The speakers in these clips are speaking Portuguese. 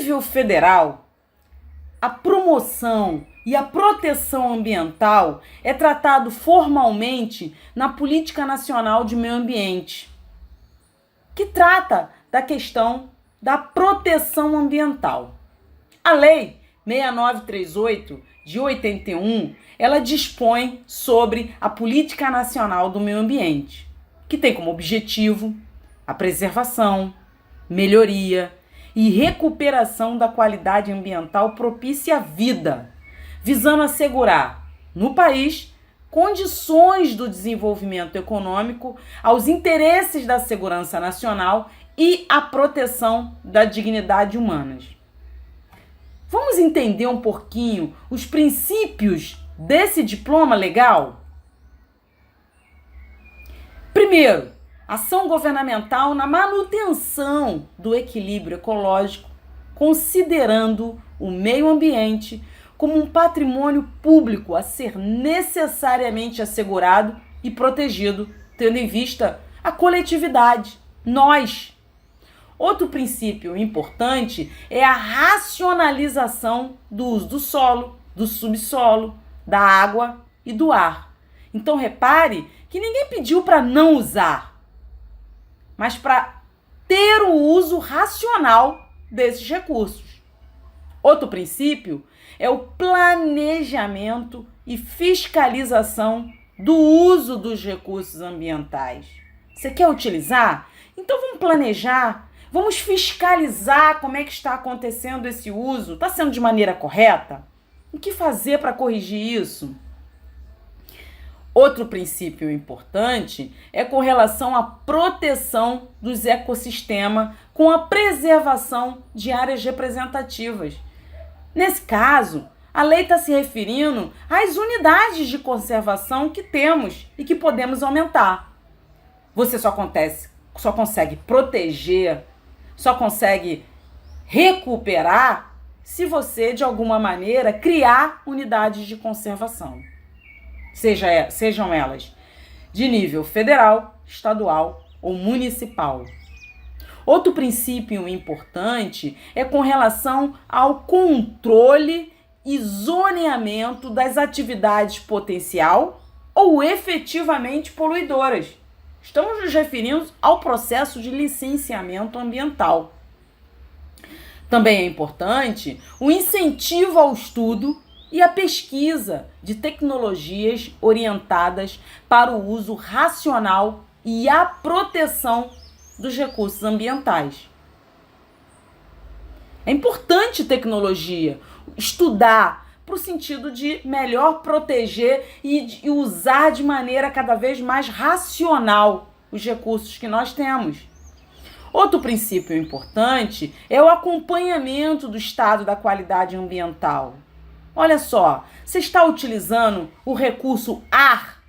nível federal, a promoção e a proteção ambiental é tratado formalmente na Política Nacional de Meio Ambiente, que trata da questão da proteção ambiental. A Lei 6938 de 81, ela dispõe sobre a Política Nacional do Meio Ambiente, que tem como objetivo a preservação, melhoria e recuperação da qualidade ambiental propícia à vida, visando assegurar no país condições do desenvolvimento econômico aos interesses da segurança nacional e a proteção da dignidade humana. Vamos entender um pouquinho os princípios desse diploma legal? Primeiro, ação governamental na manutenção do equilíbrio ecológico, considerando o meio ambiente como um patrimônio público a ser necessariamente assegurado e protegido, tendo em vista a coletividade, nós. Outro princípio importante é a racionalização do uso do solo, do subsolo, da água e do ar. Então repare que ninguém pediu para não usar, mas para ter o uso racional desses recursos. Outro princípio é o planejamento e fiscalização do uso dos recursos ambientais. Você quer utilizar? Então vamos planejar, vamos fiscalizar como é que está acontecendo esse uso. Está sendo de maneira correta? O que fazer para corrigir isso? Outro princípio importante é com relação à proteção dos ecossistemas com a preservação de áreas representativas. Nesse caso, a lei está se referindo às unidades de conservação que temos e que podemos aumentar. Você só consegue proteger, só consegue recuperar se você, de alguma maneira, criar unidades de conservação. Sejam elas de nível federal, estadual ou municipal. Outro princípio importante é com relação ao controle e zoneamento das atividades potencial ou efetivamente poluidoras. Estamos nos referindo ao processo de licenciamento ambiental. Também é importante o incentivo ao estudo e a pesquisa de tecnologias orientadas para o uso racional e a proteção dos recursos ambientais. É importante tecnologia, estudar para o sentido de melhor proteger e usar de maneira cada vez mais racional os recursos que nós temos. Outro princípio importante é o acompanhamento do estado da qualidade ambiental. Olha só, você está utilizando o recurso ar,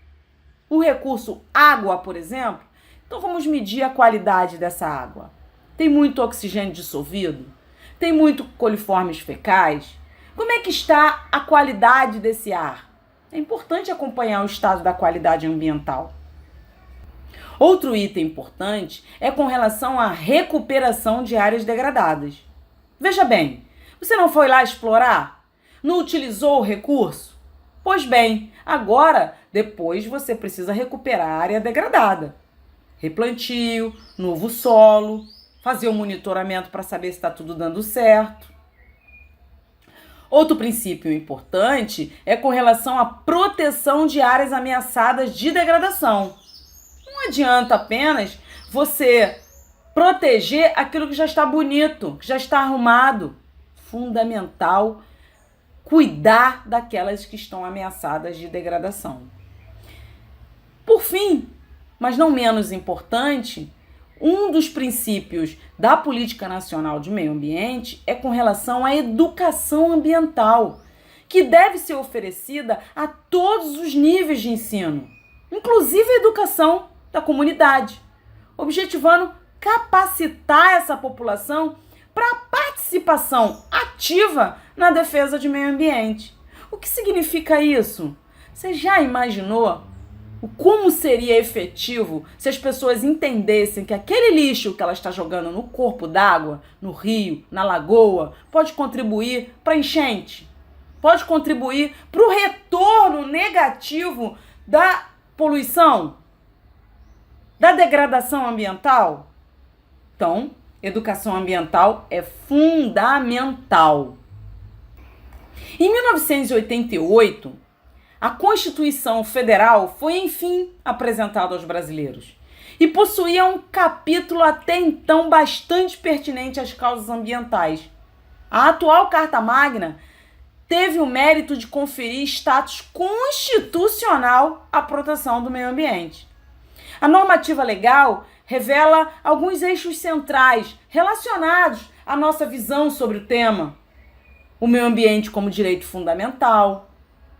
o recurso água, por exemplo? Então vamos medir a qualidade dessa água. Tem muito oxigênio dissolvido? Tem muito coliformes fecais? Como é que está a qualidade desse ar? É importante acompanhar o estado da qualidade ambiental. Outro item importante é com relação à recuperação de áreas degradadas. Veja bem, você não foi lá explorar? Não utilizou o recurso? Pois bem, agora, depois você precisa recuperar a área degradada. Replantio, novo solo, fazer o monitoramento para saber se está tudo dando certo. Outro princípio importante é com relação à proteção de áreas ameaçadas de degradação. Não adianta apenas você proteger aquilo que já está bonito, que já está arrumado. Fundamental cuidar daquelas que estão ameaçadas de degradação. Por fim, mas não menos importante, um dos princípios da Política Nacional de Meio Ambiente é com relação à educação ambiental, que deve ser oferecida a todos os níveis de ensino, inclusive a educação da comunidade, objetivando capacitar essa população para a participação ativa na defesa de meio ambiente. O que significa isso? Você já imaginou Como seria efetivo se as pessoas entendessem que aquele lixo que ela está jogando no corpo d'água, no rio, na lagoa, pode contribuir para a enchente, pode contribuir para o retorno negativo da poluição, da degradação ambiental? Então, educação ambiental é fundamental. Em 1988, a Constituição Federal foi, enfim, apresentada aos brasileiros e possuía um capítulo até então bastante pertinente às causas ambientais. A atual Carta Magna teve o mérito de conferir status constitucional à proteção do meio ambiente. A normativa legal revela alguns eixos centrais relacionados à nossa visão sobre o tema: o meio ambiente como direito fundamental,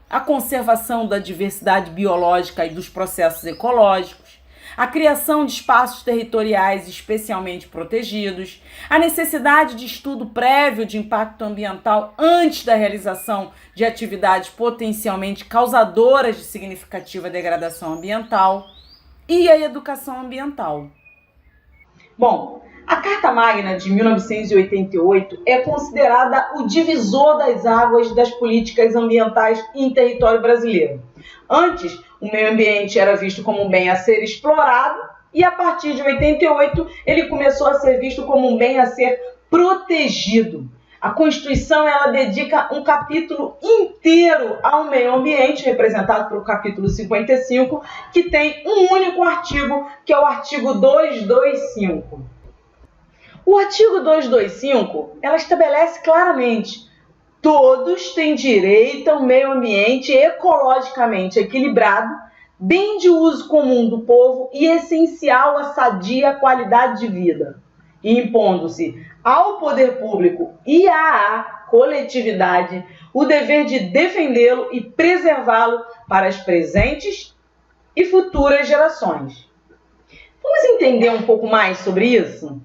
a conservação da diversidade biológica e dos processos ecológicos, a criação de espaços territoriais especialmente protegidos, a necessidade de estudo prévio de impacto ambiental antes da realização de atividades potencialmente causadoras de significativa degradação ambiental e a educação ambiental. Bom, a Carta Magna de 1988 é considerada o divisor das águas das políticas ambientais em território brasileiro. Antes, o meio ambiente era visto como um bem a ser explorado e, a partir de 88, ele começou a ser visto como um bem a ser protegido. A Constituição ela dedica um capítulo inteiro ao meio ambiente, representado pelo capítulo 55, que tem um único artigo, que é o artigo 225. O artigo 225, ela estabelece claramente: todos têm direito a um meio ambiente ecologicamente equilibrado, bem de uso comum do povo e essencial à sadia qualidade de vida, impondo-se ao poder público e à coletividade o dever de defendê-lo e preservá-lo para as presentes e futuras gerações. Vamos entender um pouco mais sobre isso?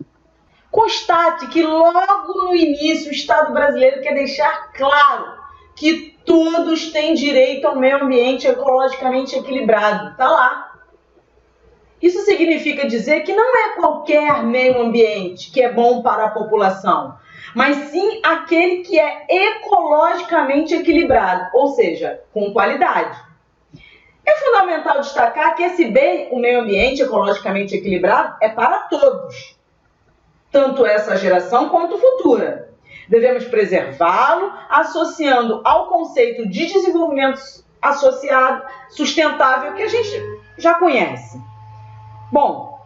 Constate que logo no início o Estado brasileiro quer deixar claro que todos têm direito ao meio ambiente ecologicamente equilibrado. Está lá. Isso significa dizer que não é qualquer meio ambiente que é bom para a população, mas sim aquele que é ecologicamente equilibrado, ou seja, com qualidade. É fundamental destacar que esse bem, o meio ambiente ecologicamente equilibrado, é para todos, tanto essa geração quanto futura. Devemos preservá-lo, associando ao conceito de desenvolvimento associado sustentável que a gente já conhece. Bom,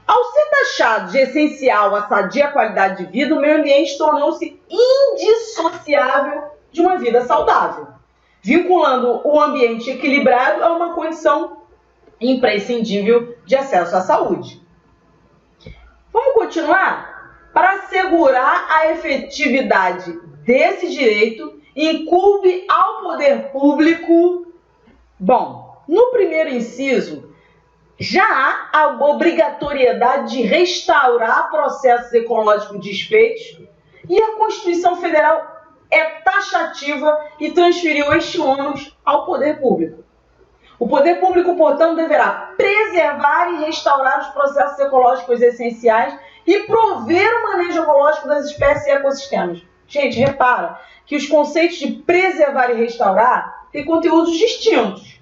ao ser taxado de essencial a sadia qualidade de vida, o meio ambiente tornou-se indissociável de uma vida saudável, vinculando o ambiente equilibrado a uma condição imprescindível de acesso à saúde. Vamos continuar? Para assegurar a efetividade desse direito, incumbe ao poder público. Bom, no primeiro inciso, já há a obrigatoriedade de restaurar processos ecológicos desfeitos e a Constituição Federal é taxativa e transferiu este ônus ao poder público. O poder público, portanto, deverá preservar e restaurar os processos ecológicos essenciais e prover o manejo ecológico das espécies e ecossistemas. Gente, repara que os conceitos de preservar e restaurar têm conteúdos distintos.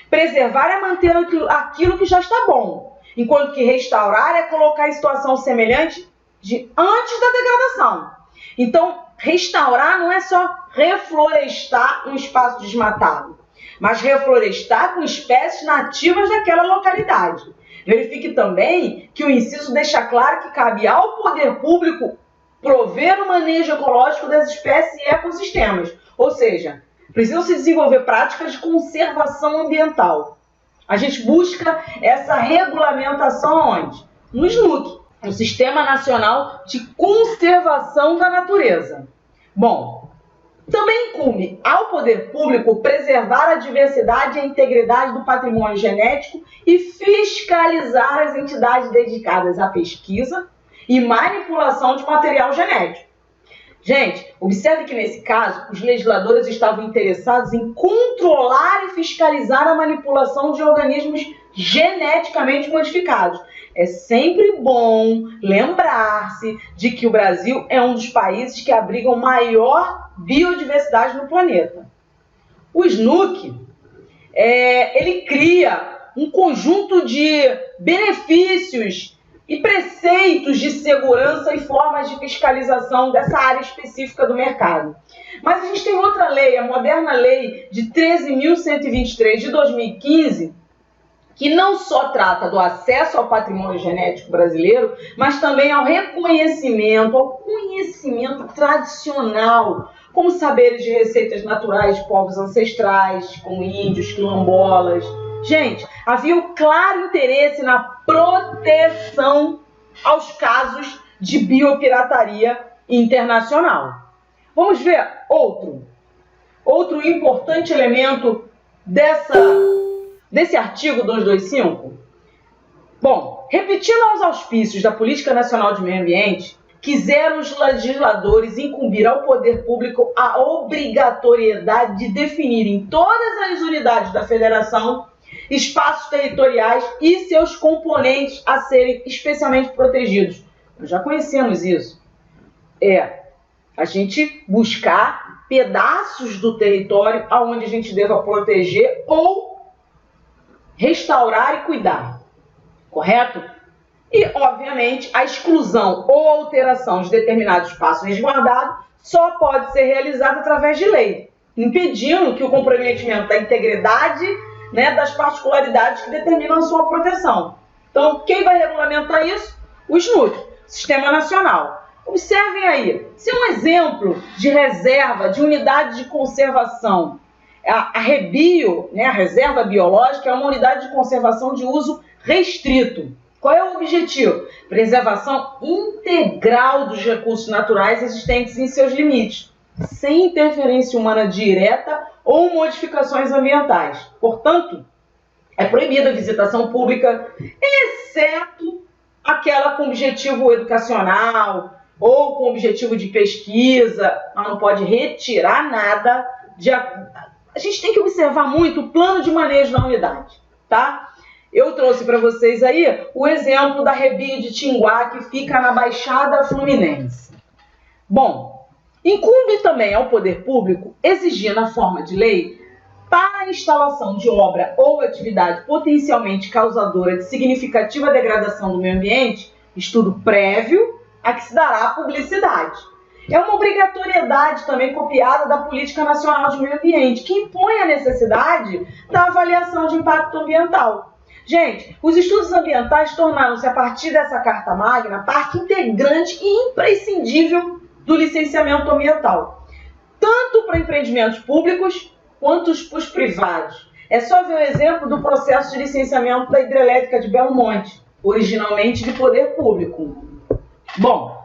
Preservar é manter aquilo que já está bom, enquanto que restaurar é colocar em situação semelhante de antes da degradação. Então, restaurar não é só reflorestar um espaço desmatado, mas reflorestar com espécies nativas daquela localidade. Verifique também que o inciso deixa claro que cabe ao poder público prover o manejo ecológico das espécies e ecossistemas, ou seja, precisam se desenvolver práticas de conservação ambiental. A gente busca essa regulamentação onde? No SNUC, no Sistema Nacional de Conservação da Natureza. Bom, também incumbe ao poder público preservar a diversidade e a integridade do patrimônio genético e fiscalizar as entidades dedicadas à pesquisa e manipulação de material genético. Gente, observe que nesse caso, os legisladores estavam interessados em controlar e fiscalizar a manipulação de organismos geneticamente modificados. É sempre bom lembrar-se de que o Brasil é um dos países que abrigam maior biodiversidade no planeta. O SNUC, ele cria um conjunto de benefícios e preceitos de segurança e formas de fiscalização dessa área específica do mercado. Mas a gente tem outra lei, a moderna lei de 13.123 de 2015, que não só trata do acesso ao patrimônio genético brasileiro, mas também ao reconhecimento, ao conhecimento tradicional, como saberes de receitas naturais de povos ancestrais, como índios, quilombolas. Gente, havia um claro interesse na proteção aos casos de biopirataria internacional. Vamos ver outro importante elemento desse artigo 225? Bom, repetindo aos auspícios da Política Nacional de Meio Ambiente, quiseram os legisladores incumbir ao poder público a obrigatoriedade de definir em todas as unidades da federação espaços territoriais e seus componentes a serem especialmente protegidos. Nós já conhecemos isso. A gente buscar pedaços do território aonde a gente deva proteger ou restaurar e cuidar. Correto? E, obviamente, a exclusão ou alteração de determinado espaço resguardado só pode ser realizada através de lei, impedindo que o comprometimento da integridade, das particularidades que determinam a sua proteção. Então, quem vai regulamentar isso? O SNUC, Sistema Nacional. Observem aí, se é um exemplo de reserva, de unidade de conservação, a REBIO, a Reserva Biológica, é uma unidade de conservação de uso restrito. Qual é o objetivo? Preservação integral dos recursos naturais existentes em seus limites, sem interferência humana direta ou modificações ambientais. Portanto, é proibida a visitação pública, exceto aquela com objetivo educacional ou com objetivo de pesquisa. Mas não pode retirar nada. A gente tem que observar muito o plano de manejo da unidade, tá? Eu trouxe para vocês aí o exemplo da REBIO de Tinguá, que fica na Baixada Fluminense. Bom, incumbe também ao poder público exigir na forma de lei, para a instalação de obra ou atividade potencialmente causadora de significativa degradação do meio ambiente, estudo prévio a que se dará publicidade. É uma obrigatoriedade também copiada da Política Nacional de Meio Ambiente, que impõe a necessidade da avaliação de impacto ambiental. Gente, os estudos ambientais tornaram-se, a partir dessa Carta Magna, parte integrante e imprescindível do licenciamento ambiental, tanto para empreendimentos públicos quanto para os privados. É só ver o exemplo do processo de licenciamento da hidrelétrica de Belo Monte, originalmente de poder público. Bom,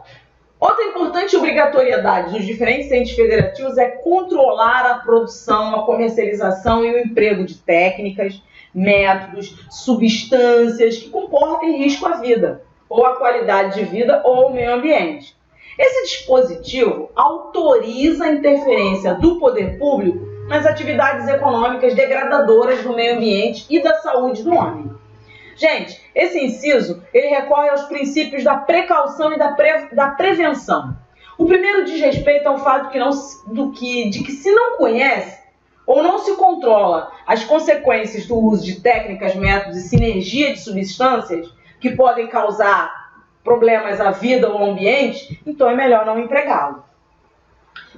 outra importante obrigatoriedade dos diferentes entes federativos é controlar a produção, a comercialização e o emprego de técnicas, métodos, substâncias que comportem risco à vida, ou à qualidade de vida ou ao meio ambiente. Esse dispositivo autoriza a interferência do poder público nas atividades econômicas degradadoras do meio ambiente e da saúde do homem. Gente, esse inciso, ele recorre aos princípios da precaução e da prevenção. O primeiro diz respeito ao fato de que se não conhece ou não se controla as consequências do uso de técnicas, métodos e sinergia de substâncias que podem causar problemas à vida ou ao ambiente, então é melhor não empregá-lo.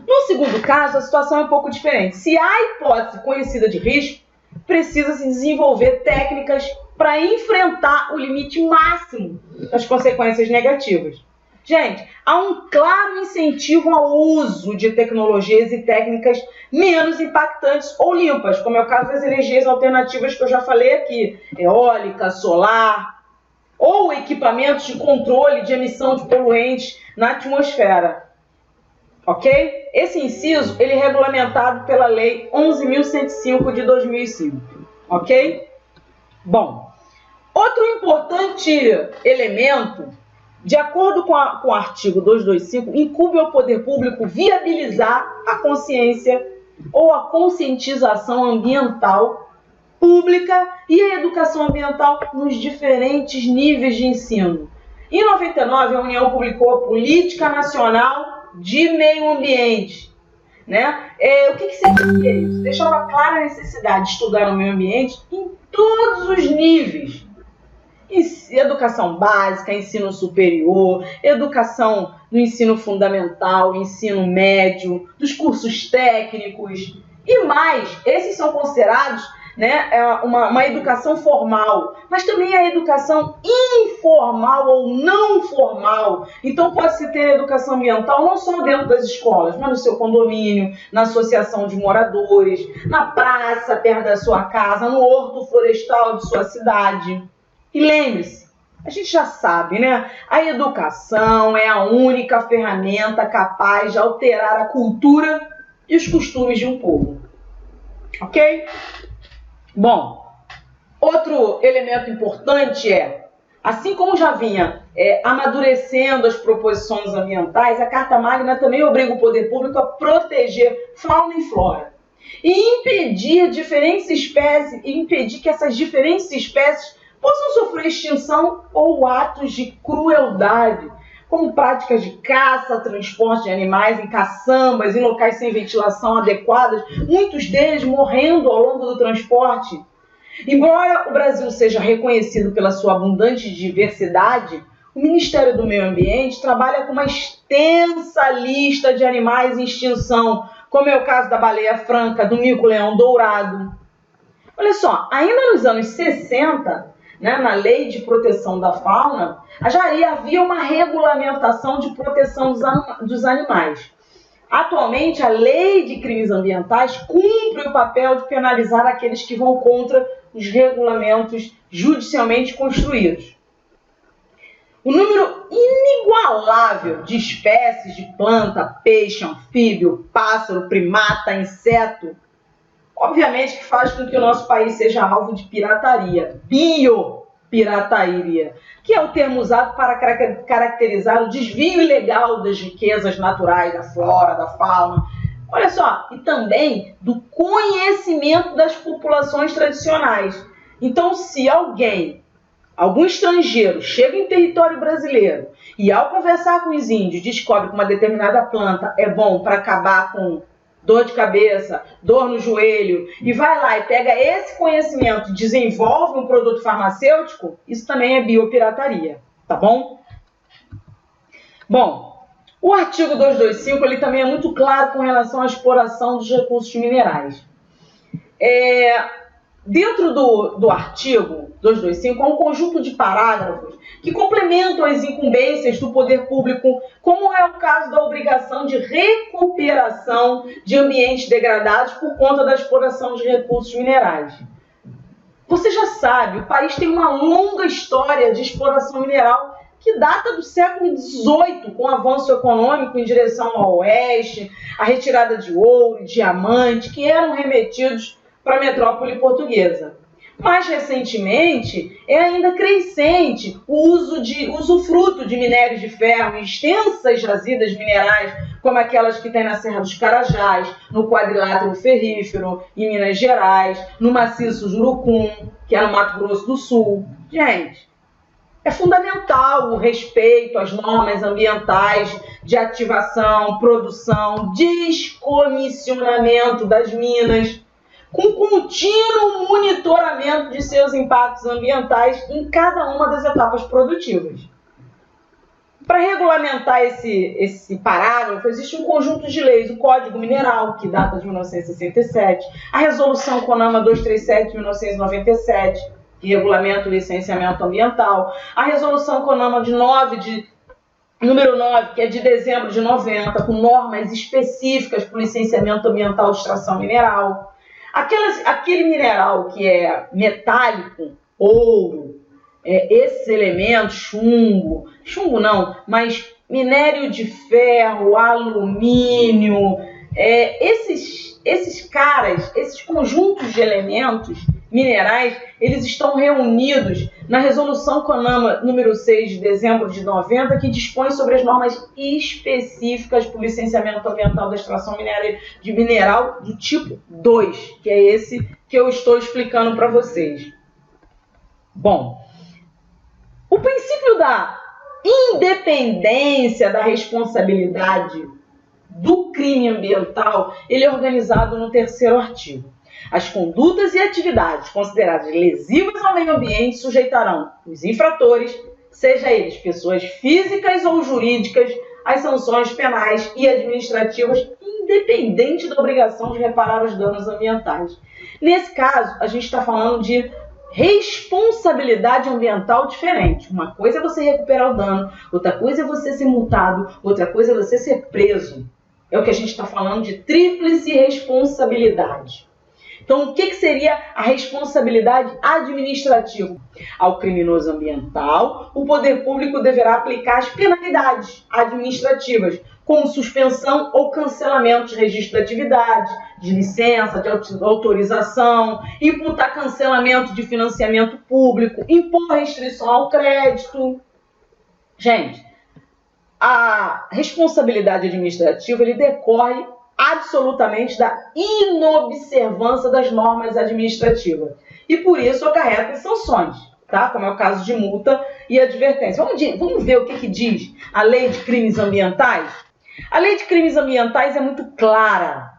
No segundo caso, a situação é um pouco diferente. Se há hipótese conhecida de risco, precisa-se desenvolver técnicas para enfrentar o limite máximo das consequências negativas. Gente, há um claro incentivo ao uso de tecnologias e técnicas menos impactantes ou limpas, como é o caso das energias alternativas que eu já falei aqui, eólica, solar, ou equipamentos de controle de emissão de poluentes na atmosfera. Ok? Esse inciso, ele é regulamentado pela Lei 11.105 de 2005. Ok? Bom, outro importante elemento De acordo com o artigo 225, incumbe ao poder público viabilizar a consciência ou a conscientização ambiental pública e a educação ambiental nos diferentes níveis de ensino. Em 99, a União publicou a Política Nacional de Meio Ambiente. Né? O que significa isso? Deixava clara a necessidade de estudar o meio ambiente em todos os níveis. Educação básica, ensino superior, educação no ensino fundamental, ensino médio, dos cursos técnicos e mais. Esses são considerados, né, uma educação formal, mas também a educação informal ou não formal. Então pode-se ter educação ambiental não só dentro das escolas, mas no seu condomínio, na associação de moradores, na praça perto da sua casa, no horto florestal de sua cidade. E lembre-se, a gente já sabe, né? A educação é a única ferramenta capaz de alterar a cultura e os costumes de um povo. Ok? Bom, outro elemento importante assim como já vinha amadurecendo as proposições ambientais, a Carta Magna também obriga o poder público a proteger fauna e flora e impedir que essas diferentes espécies possam sofrer extinção ou atos de crueldade, como práticas de caça, transporte de animais em caçambas, em locais sem ventilação adequada, muitos deles morrendo ao longo do transporte. Embora o Brasil seja reconhecido pela sua abundante diversidade, o Ministério do Meio Ambiente trabalha com uma extensa lista de animais em extinção, como é o caso da baleia franca, do mico-leão dourado. Olha só, ainda nos anos 60, né, na Lei de Proteção da Fauna, já havia uma regulamentação de proteção dos animais. Atualmente, a Lei de Crimes Ambientais cumpre o papel de penalizar aqueles que vão contra os regulamentos judicialmente construídos. O número inigualável de espécies de planta, peixe, anfíbio, pássaro, primata, inseto, obviamente que faz com que o nosso país seja alvo de pirataria, biopirataria, que é o termo usado para caracterizar o desvio ilegal das riquezas naturais, da flora, da fauna. Olha só, e também do conhecimento das populações tradicionais. Então, se algum estrangeiro chega em território brasileiro e ao conversar com os índios descobre que uma determinada planta é bom para acabar com dor de cabeça, dor no joelho, e vai lá e pega esse conhecimento e desenvolve um produto farmacêutico, isso também é biopirataria, tá bom? Bom, o artigo 225 ele também é muito claro com relação à exploração dos recursos minerais. Dentro do artigo 225 há um conjunto de parágrafos que complementam as incumbências do poder público, como é o caso da obrigação de recuperação de ambientes degradados por conta da exploração de recursos minerais. Você já sabe, o país tem uma longa história de exploração mineral que data do século XVIII, com o avanço econômico em direção ao oeste, a retirada de ouro e diamante, que eram remetidos para a metrópole portuguesa. Mais recentemente, é ainda crescente o usufruto de minérios de ferro em extensas jazidas minerais, como aquelas que tem na Serra dos Carajás, no quadrilátero ferrífero, em Minas Gerais, no maciço Jurucum, que é no Mato Grosso do Sul. Gente, é fundamental o respeito às normas ambientais de ativação, produção, descomissionamento das minas, com contínuo monitoramento de seus impactos ambientais em cada uma das etapas produtivas. Para regulamentar esse parágrafo, existe um conjunto de leis, o Código Mineral, que data de 1967, a Resolução CONAMA 237 de 1997, que regulamenta o licenciamento ambiental, a Resolução CONAMA número 9, que é de dezembro de 90, com normas específicas para o licenciamento ambiental de extração mineral. Aquele mineral que é metálico, ouro, esses elementos, chumbo não, mas minério de ferro, alumínio, esses conjuntos de elementos, minerais, eles estão reunidos na Resolução CONAMA número 6 de dezembro de 90, que dispõe sobre as normas específicas para o licenciamento ambiental da extração de mineral do tipo 2, que é esse que eu estou explicando para vocês. Bom, o princípio da independência da responsabilidade do crime ambiental, ele é organizado no 3º artigo. As condutas e atividades consideradas lesivas ao meio ambiente sujeitarão os infratores, seja eles pessoas físicas ou jurídicas, às sanções penais e administrativas, independente da obrigação de reparar os danos ambientais. Nesse caso, a gente está falando de responsabilidade ambiental diferente. Uma coisa é você recuperar o dano, outra coisa é você ser multado, outra coisa é você ser preso. É o que a gente está falando de tríplice responsabilidade. Então, o que seria a responsabilidade administrativa? Ao criminoso ambiental, o poder público deverá aplicar as penalidades administrativas, como suspensão ou cancelamento de registro de atividade, de licença, de autorização, imputar cancelamento de financiamento público, impor restrição ao crédito. Gente, a responsabilidade administrativa ele decorre absolutamente da inobservância das normas administrativas. E por isso acarreta sanções, tá? Como é o caso de multa e advertência. Vamos ver o que diz a Lei de Crimes Ambientais? A Lei de Crimes Ambientais é muito clara.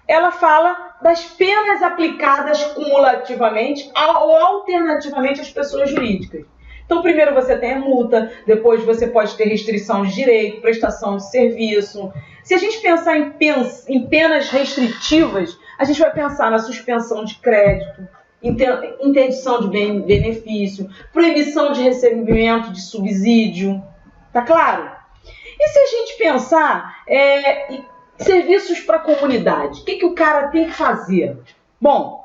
Ela fala das penas aplicadas cumulativamente ou alternativamente às pessoas jurídicas. Então, primeiro você tem a multa, depois você pode ter restrição de direito, prestação de serviço. Se a gente pensar em penas restritivas, a gente vai pensar na suspensão de crédito, interdição de benefício, proibição de recebimento de subsídio. Tá claro? E se a gente pensar em serviços para a comunidade, o que o cara tem que fazer? Bom,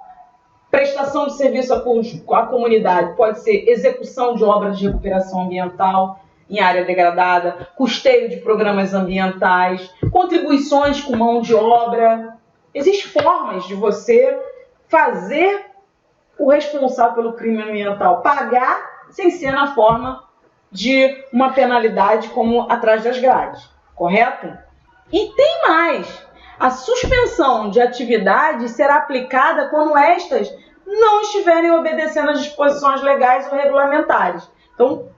prestação de serviço à comunidade pode ser execução de obras de recuperação ambiental em área degradada, custeio de programas ambientais, contribuições com mão de obra. Existem formas de você fazer o responsável pelo crime ambiental pagar sem ser na forma de uma penalidade como atrás das grades, correto? E tem mais. A suspensão de atividades será aplicada quando estas não estiverem obedecendo às disposições legais ou regulamentares. Então,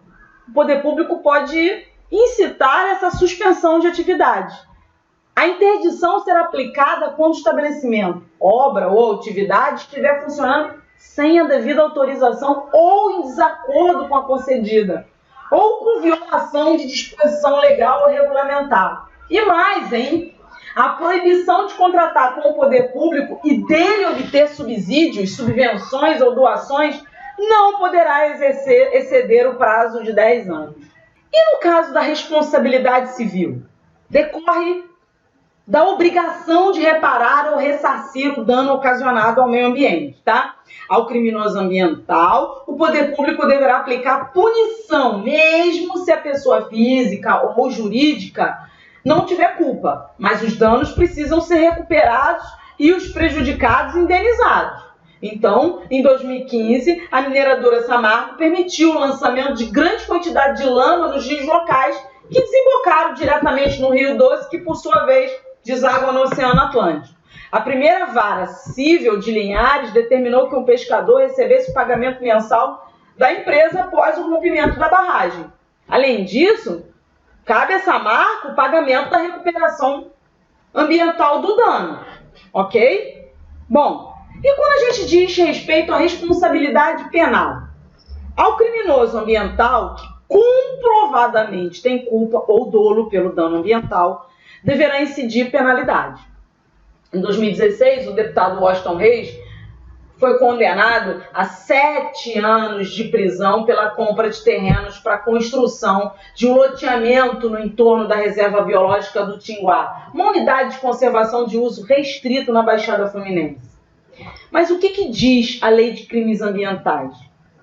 o poder público pode incitar essa suspensão de atividade. A interdição será aplicada quando o estabelecimento, obra ou atividade estiver funcionando sem a devida autorização ou em desacordo com a concedida, ou com violação de disposição legal ou regulamentar. E mais, hein? A proibição de contratar com o poder público e dele obter subsídios, subvenções ou doações não poderá exceder o prazo de 10 anos. E no caso da responsabilidade civil? Decorre da obrigação de reparar ou ressarcir o dano ocasionado ao meio ambiente, tá? Ao criminoso ambiental, o poder público deverá aplicar punição, mesmo se a pessoa física ou jurídica não tiver culpa, mas os danos precisam ser recuperados e os prejudicados indenizados. Então, em 2015, a mineradora Samarco permitiu o lançamento de grande quantidade de lama nos rios locais que desembocaram diretamente no Rio Doce, que por sua vez deságua no Oceano Atlântico. A primeira vara civil de Linhares determinou que um pescador recebesse o pagamento mensal da empresa após o rompimento da barragem. Além disso, cabe a Samarco o pagamento da recuperação ambiental do dano, ok? Bom, e quando a gente diz respeito à responsabilidade penal? Ao criminoso ambiental que comprovadamente tem culpa ou dolo pelo dano ambiental, deverá incidir penalidade. Em 2016, o deputado Washington Reis foi condenado a 7 anos de prisão pela compra de terrenos para a construção de um loteamento no entorno da Reserva Biológica do Tinguá, uma unidade de conservação de uso restrito na Baixada Fluminense. Mas o que diz a Lei de Crimes Ambientais?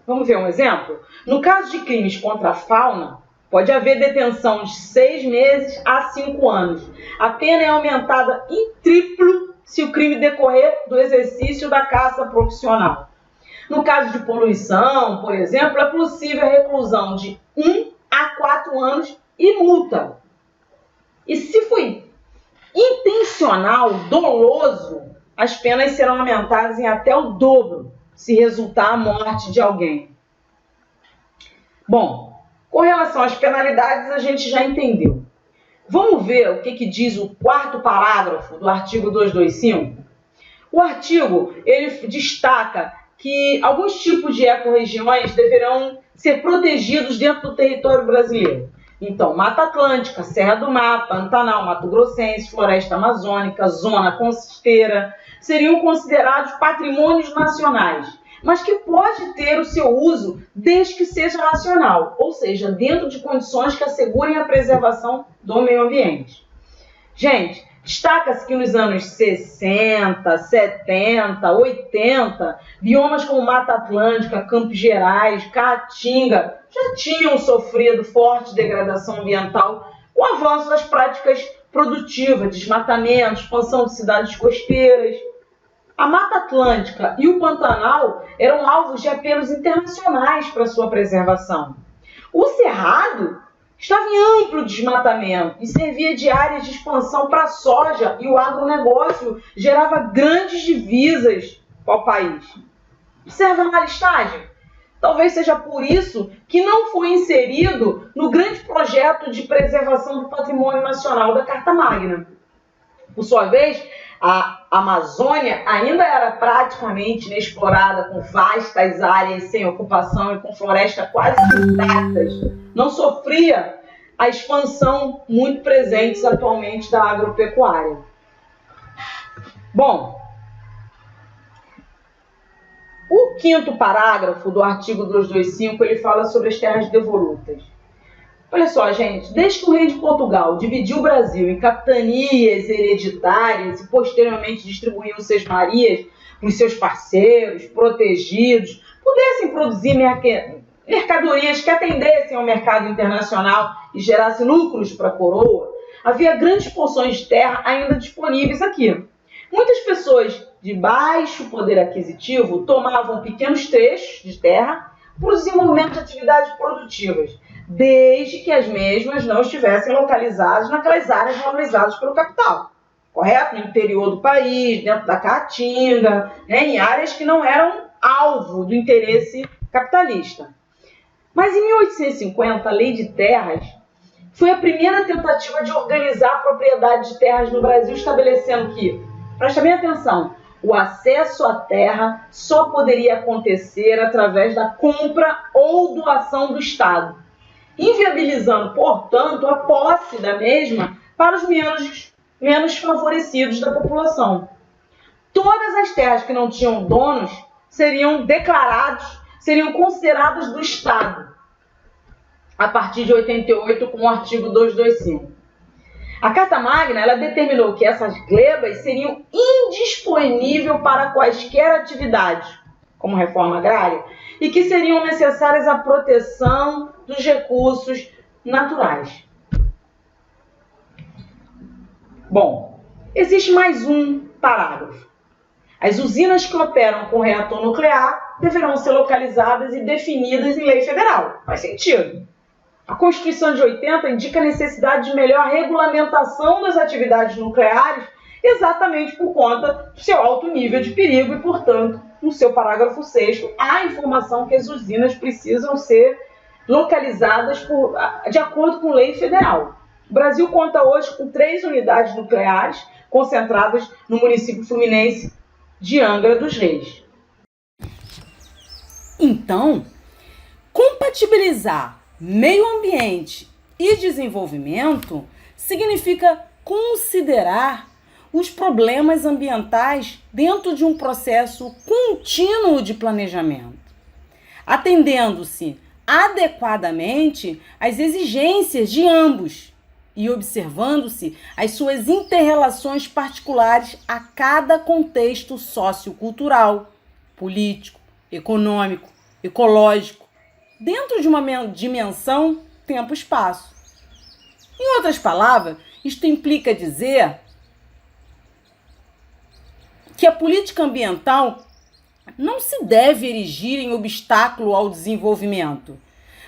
Vamos ver um exemplo? No caso de crimes contra a fauna, pode haver detenção de 6 meses a 5 anos. A pena é aumentada em triplo se o crime decorrer do exercício da caça profissional. No caso de poluição, por exemplo, é possível a reclusão de 1 a 4 anos e multa. E se foi intencional, doloso, as penas serão aumentadas em até o dobro, se resultar a morte de alguém. Bom, com relação às penalidades, a gente já entendeu. Vamos ver o que diz o 4º parágrafo do artigo 225? O artigo ele destaca que alguns tipos de ecorregiões deverão ser protegidos dentro do território brasileiro. Então, Mata Atlântica, Serra do Mar, Pantanal, Mato Grossense, Floresta Amazônica, Zona Costeira, seriam considerados patrimônios nacionais, mas que pode ter o seu uso desde que seja racional, ou seja, dentro de condições que assegurem a preservação do meio ambiente. Gente, destaca-se que nos anos 60, 70, 80, biomas como Mata Atlântica, Campos Gerais, Caatinga já tinham sofrido forte degradação ambiental com o avanço das práticas produtivas, desmatamento, expansão de cidades costeiras. A Mata Atlântica e o Pantanal eram alvos de apelos internacionais para sua preservação. O Cerrado estava em amplo desmatamento e servia de área de expansão para a soja e o agronegócio gerava grandes divisas ao país. Observa a listagem? Talvez seja por isso que não foi inserido no grande projeto de preservação do patrimônio nacional da Carta Magna. Por sua vez, a Amazônia ainda era praticamente inexplorada, com vastas áreas sem ocupação e com florestas quase intactas. Não sofria a expansão muito presentes atualmente da agropecuária. Bom, o 5º parágrafo do artigo 225, ele fala sobre as terras devolutas. Olha só, gente, desde que o rei de Portugal dividiu o Brasil em capitanias hereditárias e posteriormente distribuiu os seus marias para os seus parceiros, protegidos, pudessem produzir mercadorias que atendessem ao mercado internacional e gerassem lucros para a coroa, havia grandes porções de terra ainda disponíveis aqui. Muitas pessoas de baixo poder aquisitivo tomavam pequenos trechos de terra para o desenvolvimento de atividades produtivas, desde que as mesmas não estivessem localizadas naquelas áreas valorizadas pelo capital, correto? No interior do país, dentro da Caatinga, em áreas que não eram alvo do interesse capitalista. Mas em 1850, a Lei de Terras foi a primeira tentativa de organizar a propriedade de terras no Brasil, estabelecendo que, presta bem atenção, o acesso à terra só poderia acontecer através da compra ou doação do Estado, inviabilizando, portanto, a posse da mesma para os menos favorecidos da população. Todas as terras que não tinham donos seriam consideradas do Estado, a partir de 88, com o artigo 225. A Carta Magna ela determinou que essas glebas seriam indisponíveis para quaisquer atividades, como reforma agrária, e que seriam necessárias à proteção dos recursos naturais. Bom, existe mais um parágrafo. As usinas que operam com reator nuclear deverão ser localizadas e definidas em lei federal. Faz sentido. A Constituição de 80 indica a necessidade de melhor regulamentação das atividades nucleares, exatamente por conta do seu alto nível de perigo e, portanto, no seu parágrafo 6º, há a informação que as usinas precisam ser localizadas de acordo com lei federal. O Brasil conta hoje com 3 unidades nucleares concentradas no município fluminense de Angra dos Reis. Então, compatibilizar meio ambiente e desenvolvimento significa considerar os problemas ambientais dentro de um processo contínuo de planejamento, atendendo-se adequadamente às exigências de ambos e observando-se as suas inter-relações particulares a cada contexto sociocultural, político, econômico, ecológico, dentro de uma dimensão tempo-espaço. Em outras palavras, isto implica dizer que a política ambiental não se deve erigir em obstáculo ao desenvolvimento,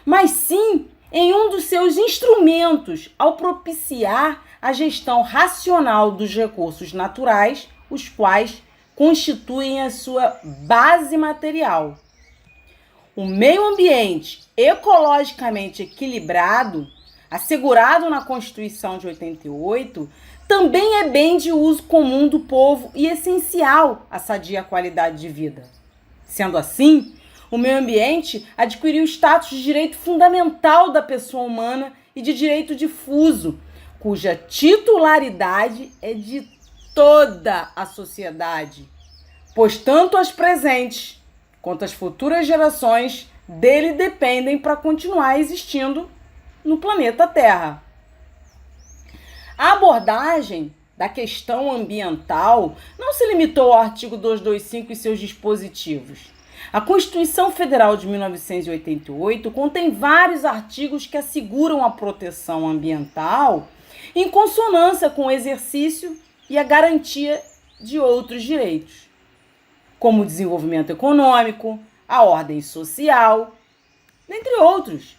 mas sim em um dos seus instrumentos ao propiciar a gestão racional dos recursos naturais, os quais constituem a sua base material. O meio ambiente ecologicamente equilibrado, assegurado na Constituição de 88, também é bem de uso comum do povo e essencial à sadia qualidade de vida. Sendo assim, o meio ambiente adquiriu o status de direito fundamental da pessoa humana e de direito difuso, cuja titularidade é de toda a sociedade, pois tanto as presentes quanto as futuras gerações dele dependem para continuar existindo no planeta Terra. A abordagem da questão ambiental não se limitou ao artigo 225 e seus dispositivos. A Constituição Federal de 1988 contém vários artigos que asseguram a proteção ambiental em consonância com o exercício e a garantia de outros direitos, como o desenvolvimento econômico, a ordem social, dentre outros.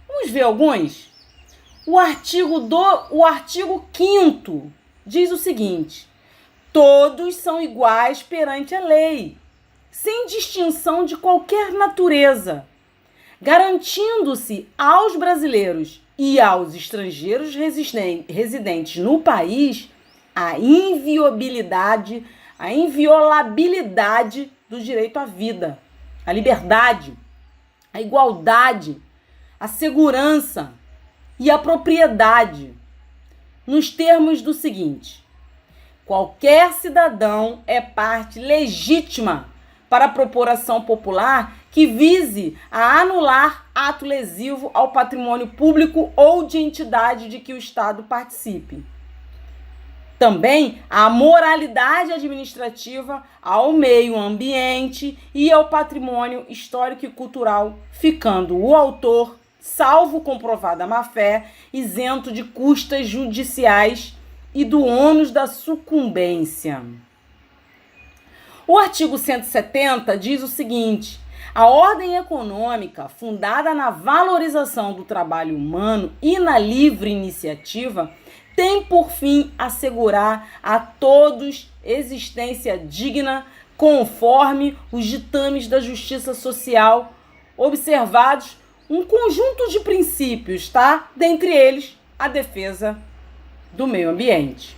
Vamos ver alguns? O artigo 5º diz o seguinte: todos são iguais perante a lei, sem distinção de qualquer natureza, garantindo-se aos brasileiros e aos estrangeiros residentes no país a inviolabilidade do direito à vida, à liberdade, à igualdade, à segurança e à propriedade, nos termos do seguinte: qualquer cidadão é parte legítima para propor ação popular que vise a anular ato lesivo ao patrimônio público ou de entidade de que o Estado participe. Também a moralidade administrativa ao meio ambiente e ao patrimônio histórico e cultural, ficando o autor, salvo comprovada má-fé, isento de custas judiciais e do ônus da sucumbência. O artigo 170 diz o seguinte: a ordem econômica, fundada na valorização do trabalho humano e na livre iniciativa, tem por fim assegurar a todos existência digna, conforme os ditames da justiça social, observados um conjunto de princípios, tá? Dentre eles, a defesa do meio ambiente.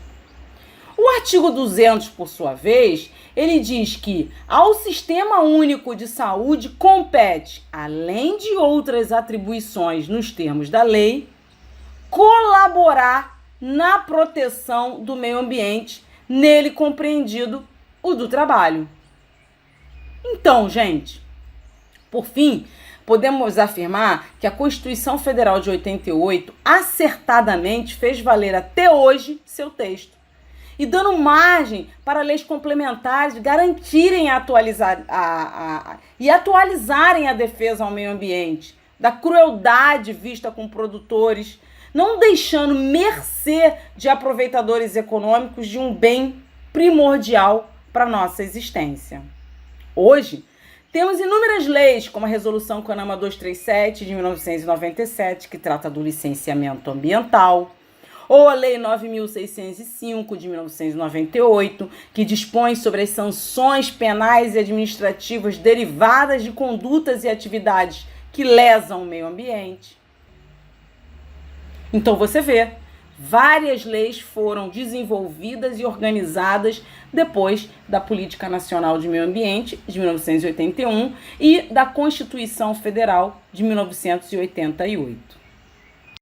O artigo 200, por sua vez, ele diz que ao Sistema Único de Saúde compete, além de outras atribuições nos termos da lei, colaborar na proteção do meio ambiente, nele compreendido o do trabalho. Então, gente, por fim, podemos afirmar que a Constituição Federal de 88 acertadamente fez valer até hoje seu texto, e dando margem para leis complementares garantirem atualizarem a defesa ao meio ambiente, da crueldade vista com produtores, não deixando mercê de aproveitadores econômicos de um bem primordial para a nossa existência. Hoje, temos inúmeras leis, como a Resolução CONAMA 237 de 1997, que trata do licenciamento ambiental, ou a Lei 9.605 de 1998, que dispõe sobre as sanções penais e administrativas derivadas de condutas e atividades que lesam o meio ambiente. Então você vê, várias leis foram desenvolvidas e organizadas depois da Política Nacional de Meio Ambiente de 1981 e da Constituição Federal de 1988.